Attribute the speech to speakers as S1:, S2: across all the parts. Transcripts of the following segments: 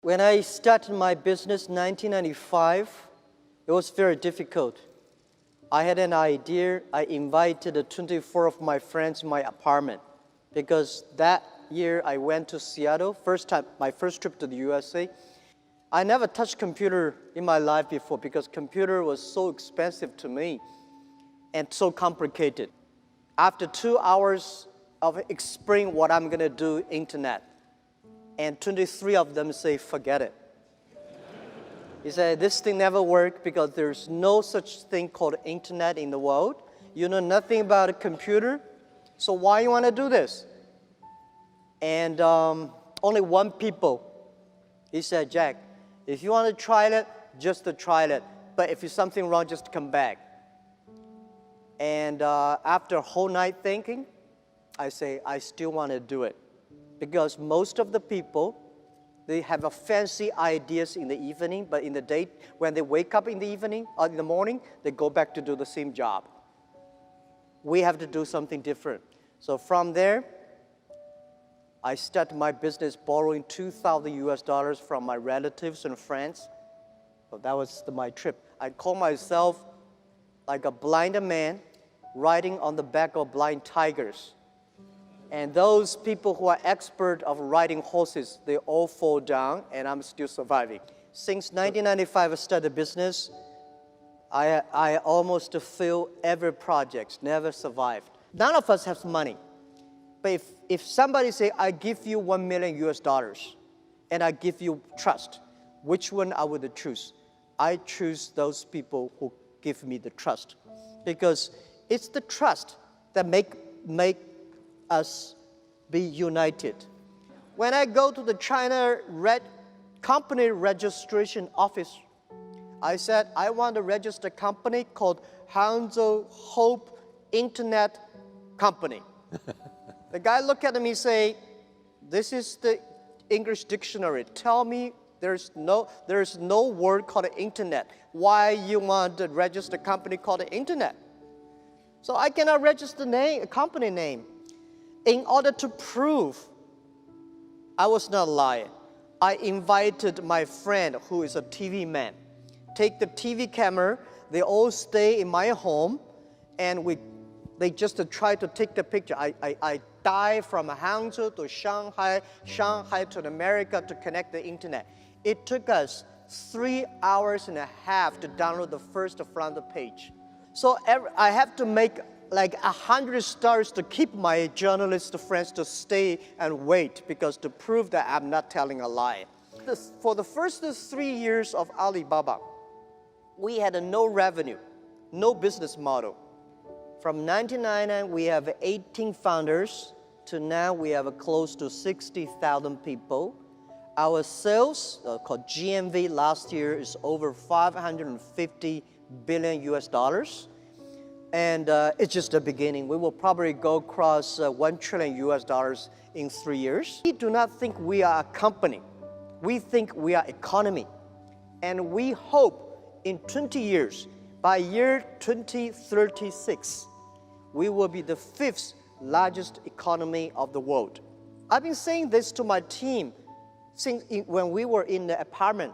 S1: When I started my business in 1995, it was very difficult. I had an idea. I invited 24 of my friends in my apartment because that year I went to Seattle, my first trip to the USA. I never touched computer in my life before because computer was so expensive to me and so complicated. After 2 hours of explaining what I'm going to do, internet, and 23 of them say, forget it. He said, this thing never worked because there's no such thing called internet in the world. You know nothing about a computer, so why you want to do this? And only one people, he said, Jack, if you want to try it, just to try it. But if there's something wrong, just come back. And after a whole night thinking, I say, I still want to do it. Because most of the people, they have a fancy ideas in the evening, but in the day, when they wake up in the evening or in the morning, they go back to do the same job. We have to do something different. So from there, I started my business borrowing $2,000 from my relatives and friends. So that was my trip. I call myself like a blind man riding on the back of blind tigers. And those people who are expert of riding horses, they all fall down, and I'm still surviving. Since 1995, I started business. I almost failed every project, never survived. None of us has money. But if somebody say, I give you $1 million US, and I give you trust, which one I would choose? I choose those people who give me the trust. Because it's the trust that make us be united. When I go to the China company registration office, I said, I want to register a company called Hangzhou Hope Internet Company. The guy looked at me and say, this is the English dictionary. Tell me there's no word called internet. Why you want to register a company called the internet? So I cannot register a company name. In order to prove I was not lying, I invited my friend who is a TV man. Take the TV camera, they all stay in my home, and they just try to take the picture. I dive from Hangzhou to Shanghai, Shanghai to America to connect the internet. It took us 3 hours and a half to download the first front page. So I have to make like 100 stars to keep my journalist friends to stay and wait because to prove that I'm not telling a lie. For the first 3 years of Alibaba, we had no revenue, no business model. From 1999, we have 18 founders to now we have close to 60,000 people. Our sales, called GMV last year, is over 550 billion US. And it's just the beginning. We will probably go across $1 trillion US in 3 years. We do not think we are a company. We think we are economy. And we hope in 20 years, by year 2036, we will be the 5th largest economy of the world. I've been saying this to my team since when we were in the apartment.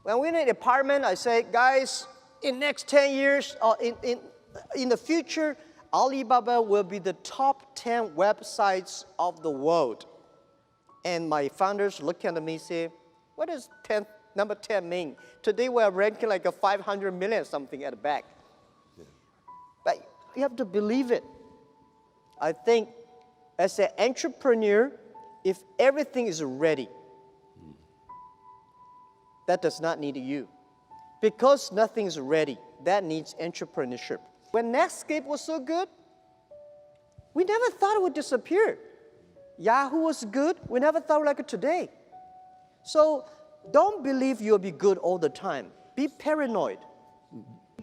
S1: When we were in the apartment, I say, guys, in next 10 years, or in the future, Alibaba will be the top 10 websites of the world. And my founders look at me and say, what does number 10 mean? Today we are ranking like a 500 million something at the back. Yeah. But you have to believe it. I think as an entrepreneur, if everything is ready, that does not need you. Because nothing is ready, that needs entrepreneurship. When Netscape was so good, we never thought it would disappear. Yahoo was good, we never thought like it today. So don't believe you'll be good all the time. Be paranoid.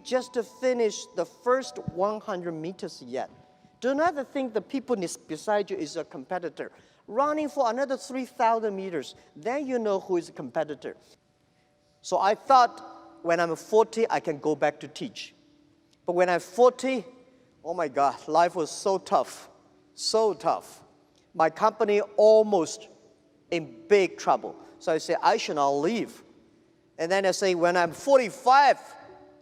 S1: Just to finish the first 100 meters yet. Do not think the people beside you is a competitor. Running for another 3,000 meters, then you know who is a competitor. So I thought when I'm 40, I can go back to teach. But when I'm 40, oh my God, life was so tough, so tough. My company almost in big trouble. So I say, I should not leave. And then I say, when I'm 45,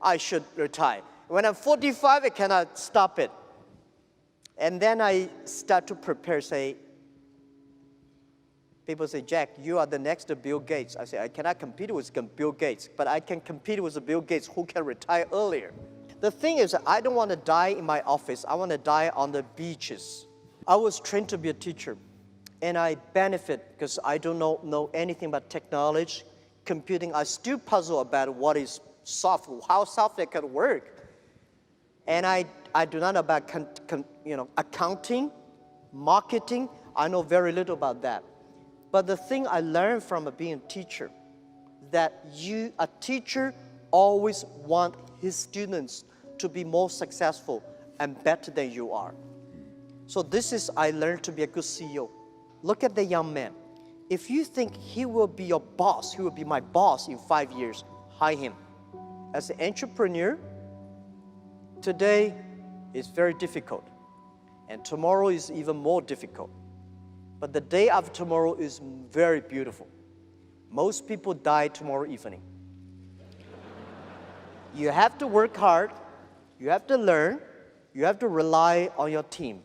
S1: I should retire. When I'm 45, I cannot stop it. And then I start to prepare, say, people say, Jack, you are the next Bill Gates. I say, I cannot compete with Bill Gates, but I can compete with Bill Gates who can retire earlier. The thing is, I don't want to die in my office. I want to die on the beaches. I was trained to be a teacher, and I benefit because I don't know anything about technology, computing. I still puzzle about what is software, how software can work. And I do not know about accounting, marketing. I know very little about that. But the thing I learned from being a teacher, that a teacher always want his students to be more successful and better than you are. So this is, I learned to be a good CEO. Look at the young man. If you think he will be your boss, he will be my boss in 5 years, hire him. As an entrepreneur, today is very difficult, and tomorrow is even more difficult. But the day after tomorrow is very beautiful. Most people die tomorrow evening. You have to work hard, you have to learn, you have to rely on your team.